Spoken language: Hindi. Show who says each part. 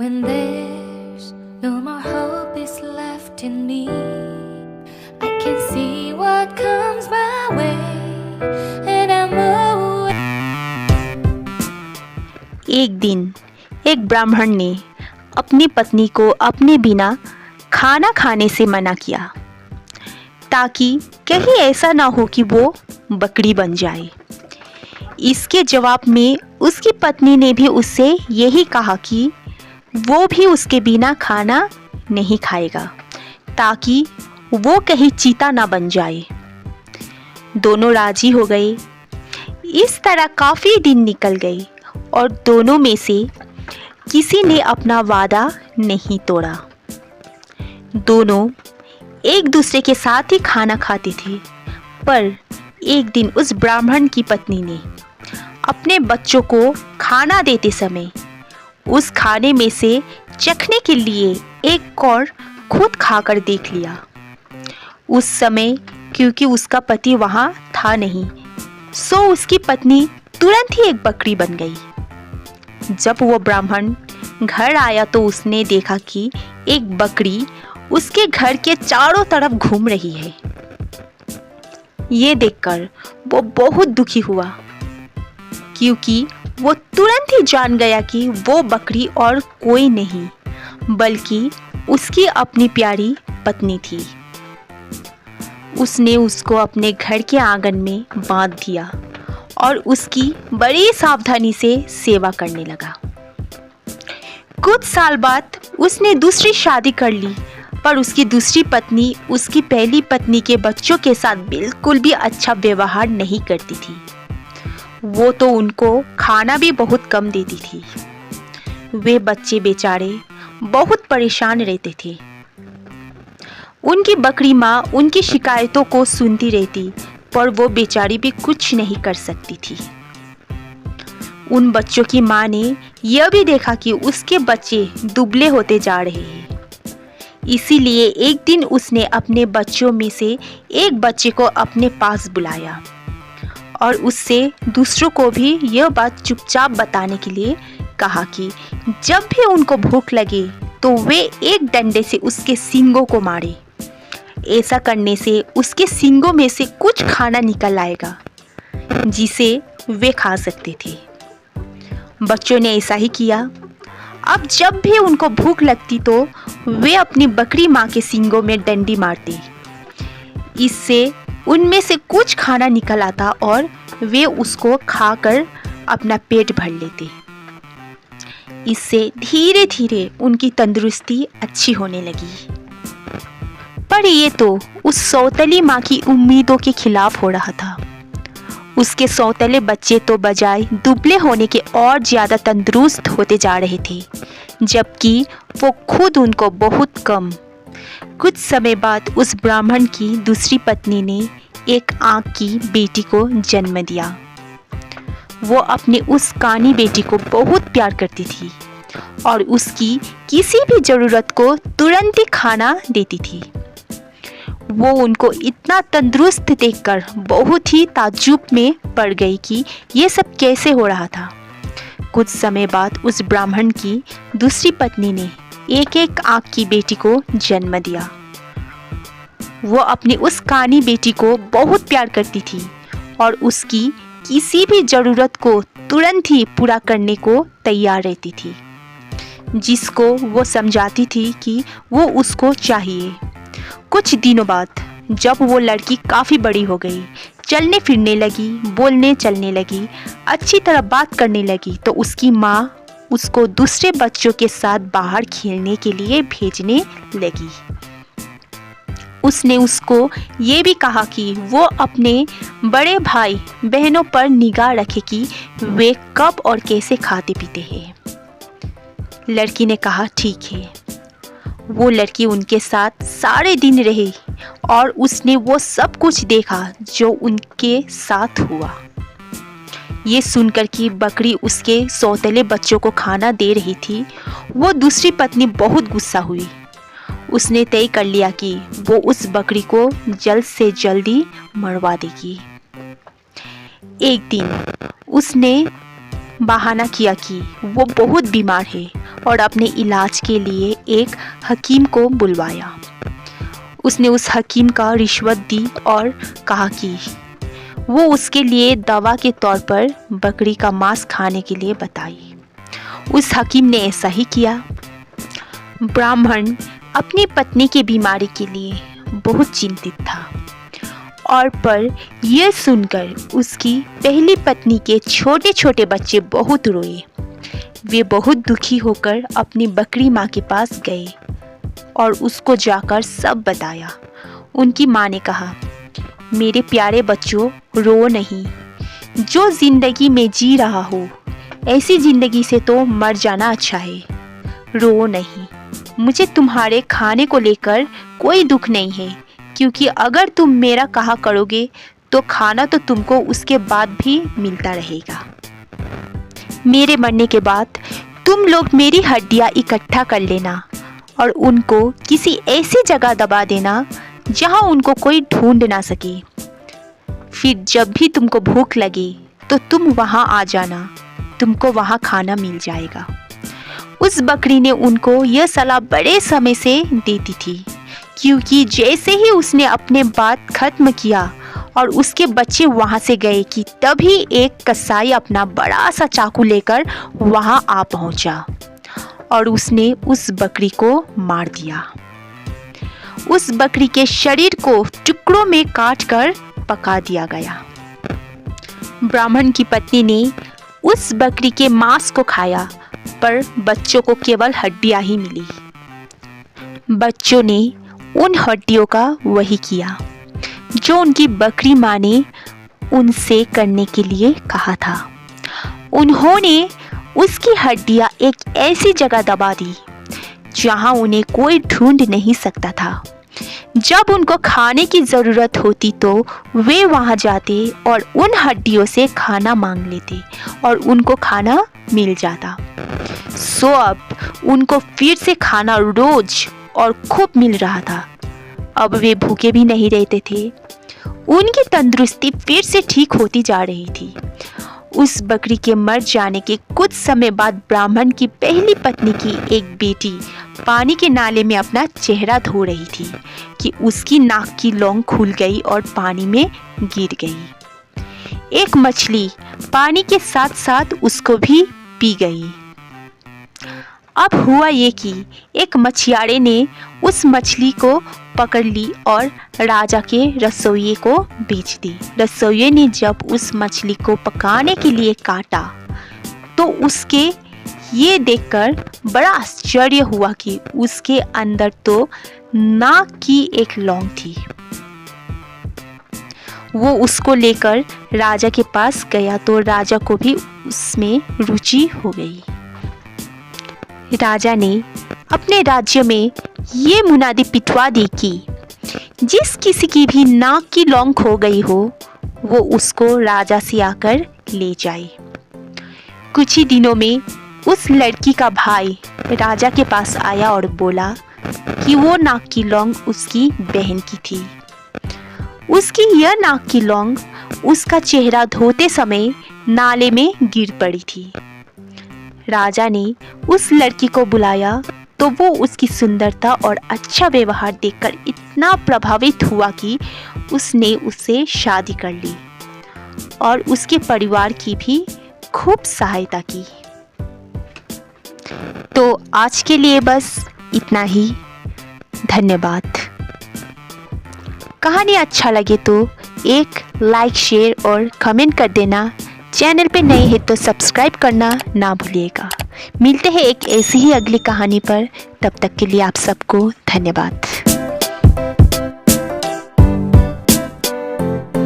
Speaker 1: When there's no more hope is left in me, I can see what comes my way and I'm away.
Speaker 2: एक दिन एक ब्राह्मण ने अपनी पत्नी को अपने बिना खाना खाने से मना किया ताकि कहीं ऐसा ना हो कि वो बकरी बन जाए। इसके जवाब में उसकी पत्नी ने भी उससे यही कहा कि वो भी उसके बिना खाना नहीं खाएगा ताकि वो कहीं चीता ना बन जाए। दोनों राजी हो गए। इस तरह काफ़ी दिन निकल गए और दोनों में से किसी ने अपना वादा नहीं तोड़ा। दोनों एक दूसरे के साथ ही खाना खाते थे, पर एक दिन उस ब्राह्मण की पत्नी ने अपने बच्चों को खाना देते समय उस खाने में से चखने के लिए एक कौर खुद खाकर देख लिया। उस समय क्योंकि उसका पति वहाँ था नहीं, सो उसकी पत्नी तुरंत ही एक बकरी बन गई। जब वो ब्राह्मण घर आया तो उसने देखा कि एक बकरी उसके घर के चारों तरफ घूम रही है। ये देखकर वो बहुत दुखी हुआ क्योंकि वो तुरंत ही जान गया कि वो बकरी और कोई नहीं बल्कि उसकी अपनी प्यारी पत्नी थी। उसने उसको अपने घर के आंगन में बांध दिया और उसकी बड़ी सावधानी से सेवा करने लगा। कुछ साल बाद उसने दूसरी शादी कर ली, पर उसकी दूसरी पत्नी उसकी पहली पत्नी के बच्चों के साथ बिल्कुल भी अच्छा व्यवहार नहीं करती थी। वो तो उनको खाना भी बहुत कम देती थी। वे बच्चे बेचारे बहुत परेशान रहते थे। उनकी बकरी माँ उनकी शिकायतों को सुनती रहती, पर वो बेचारी भी कुछ नहीं कर सकती थी। उन बच्चों की माँ ने यह भी देखा कि उसके बच्चे दुबले होते जा रहे हैं। इसीलिए एक दिन उसने अपने बच्चों में से एक बच्चे को अपने पास बुलाया और उससे दूसरों को भी यह बात चुपचाप बताने के लिए कहा कि जब भी उनको भूख लगे तो वे एक डंडे से उसके सींगों को मारे। ऐसा करने से उसके सींगों में से कुछ खाना निकल आएगा जिसे वे खा सकते थे। बच्चों ने ऐसा ही किया। अब जब भी उनको भूख लगती तो वे अपनी बकरी माँ के सींगों में डंडी मारते। इससे उनमें से कुछ खाना निकल आता और वे उसको खाकर अपना पेट भर लेते। इससे धीरे धीरे उनकी तंदुरुस्ती अच्छी होने लगी। पर ये तो उस सौतेली माँ की उम्मीदों के खिलाफ हो रहा था। उसके सौतेले बच्चे तो बजाय दुबले होने के और ज़्यादा तंदुरुस्त होते जा रहे थे, जबकि वो खुद उनको बहुत कम। कुछ समय बाद उस ब्राह्मण की दूसरी पत्नी ने एक आँख की बेटी को जन्म दिया। वो अपनी उस कानी बेटी को बहुत प्यार करती थी और उसकी किसी भी ज़रूरत को तुरंत ही खाना देती थी। वो उनको इतना तंदुरुस्त देखकर बहुत ही ताज्जुब में पड़ गई कि ये सब कैसे हो रहा था। कुछ समय बाद उस ब्राह्मण की दूसरी पत्नी ने एक एक आँख की बेटी को जन्म दिया। वो अपनी उस कानी बेटी को बहुत प्यार करती थी और उसकी किसी भी ज़रूरत को तुरंत ही पूरा करने को तैयार रहती थी, जिसको वो समझाती थी कि वो उसको चाहिए। कुछ दिनों बाद जब वो लड़की काफ़ी बड़ी हो गई, चलने फिरने लगी, बोलने चलने लगी, अच्छी तरह बात करने लगी, तो उसकी माँ उसको दूसरे बच्चों के साथ बाहर खेलने के लिए भेजने लगी। उसने उसको ये भी कहा कि वो अपने बड़े भाई बहनों पर निगाह रखे कि वे कब और कैसे खाते पीते हैं। लड़की ने कहा ठीक है। वो लड़की उनके साथ सारे दिन रही और उसने वो सब कुछ देखा जो उनके साथ हुआ। ये सुनकर कि बकरी उसके सौतेले बच्चों को खाना दे रही थी, वो दूसरी पत्नी बहुत गुस्सा हुई। उसने तय कर लिया कि वो उस बकरी को जल्द से जल्दी मरवा देगी। एक दिन उसने बहाना किया कि वो बहुत बीमार है और अपने इलाज के लिए एक हकीम को बुलवाया। उसने उस हकीम का रिश्वत दी और कहा कि वो उसके लिए दवा के तौर पर बकरी का मांस खाने के लिए बताई। उस हकीम ने ऐसा ही किया। ब्राह्मण अपनी पत्नी की बीमारी के लिए बहुत चिंतित था और पर यह सुनकर उसकी पहली पत्नी के छोटे छोटे बच्चे बहुत रोए। वे बहुत दुखी होकर अपनी बकरी माँ के पास गए और उसको जाकर सब बताया। उनकी माँ ने कहा, मेरे प्यारे बच्चों, रो नहीं। जो जिंदगी में जी रहा हो ऐसी जिंदगी से तो मर जाना अच्छा है। रो नहीं। मुझे तुम्हारे खाने को लेकर कोई दुख नहीं है, क्योंकि अगर तुम मेरा कहा करोगे तो खाना तो तुमको उसके बाद भी मिलता रहेगा। मेरे मरने के बाद तुम लोग मेरी हड्डियां इकट्ठा कर लेना और उनको किसी ऐसी जगह दबा देना जहां उनको कोई ढूंढ ना सके। फिर जब भी तुमको भूख लगे तो तुम वहां आ जाना, तुमको वहां खाना मिल जाएगा। उस बकरी ने उनको यह सलाह बड़े समय से देती थी, क्योंकि जैसे ही उसने अपने बात खत्म किया और उसके बच्चे वहां से गए कि तभी एक कसाई अपना बड़ा सा चाकू लेकर वहां आ पहुंचा और उसने उस बकरी को मार दिया। उस बकरी के शरीर को टुकड़ों में काटकर पका दिया गया। ब्राह्मण की पत्नी ने उस बकरी के मांस को खाया, पर बच्चों को केवल हड्डियां ही मिली। बच्चों ने उन हड्डियों का वही किया जो उनकी बकरी माँ ने उनसे करने के लिए कहा था। उन्होंने उसकी हड्डियां एक ऐसी जगह दबा दी जहां उन्हें कोई ढूंढ नहीं सकता था। जब उनको खाने की ज़रूरत होती तो वे वहां जाते और उन हड्डियों से खाना मांग लेते और उनको खाना मिल जाता। सो अब उनको फिर से खाना रोज और खूब मिल रहा था। अब वे भूखे भी नहीं रहते थे। उनकी तंदुरुस्ती फिर से ठीक होती जा रही थी। उस बकरी के मर जाने के कुछ समय बाद ब्राह्मण की पहली पत्नी की एक बेटी पानी के नाले में अपना चेहरा धो रही थी कि उसकी नाक की लौंग खुल गई और पानी में गिर गई। एक मछली पानी के साथ साथ उसको भी पी गई। अब हुआ ये कि एक मछियारे ने उस मछली को पकड़ ली और राजा के रसोइये को बेच दी। रसोइये ने जब उस मछली को पकाने के लिए काटा तो उसके ये देखकर बड़ा आश्चर्य हुआ कि उसके अंदर तो नाक की एक लौंग थी। वो उसको लेकर राजा के पास गया तो राजा को भी उसमें रुचि हो गई। राजा ने अपने राज्य में ये मुनादी पिटवा दी कि जिस किसी की भी नाक की लौंग खो गई हो वो उसको राजा से आकर ले जाए। कुछ ही दिनों में उस लड़की का भाई राजा के पास आया और बोला कि वो नाक की लौंग उसकी बहन की थी। उसकी यह नाक की लौंग उसका चेहरा धोते समय नाले में गिर पड़ी थी। राजा ने उस लड़की को बुलाया तो वो उसकी सुंदरता और अच्छा व्यवहार देखकर इतना प्रभावित हुआ कि उसने उससे शादी कर ली और उसके परिवार की भी खूब सहायता की। तो आज के लिए बस इतना ही। धन्यवाद। कहानी अच्छा लगे तो एक लाइक, शेयर और कमेंट कर देना। चैनल पे नए हैं तो सब्सक्राइब करना ना भूलिएगा। मिलते हैं एक ऐसी ही अगली कहानी पर। तब तक के लिए आप सबको धन्यवाद।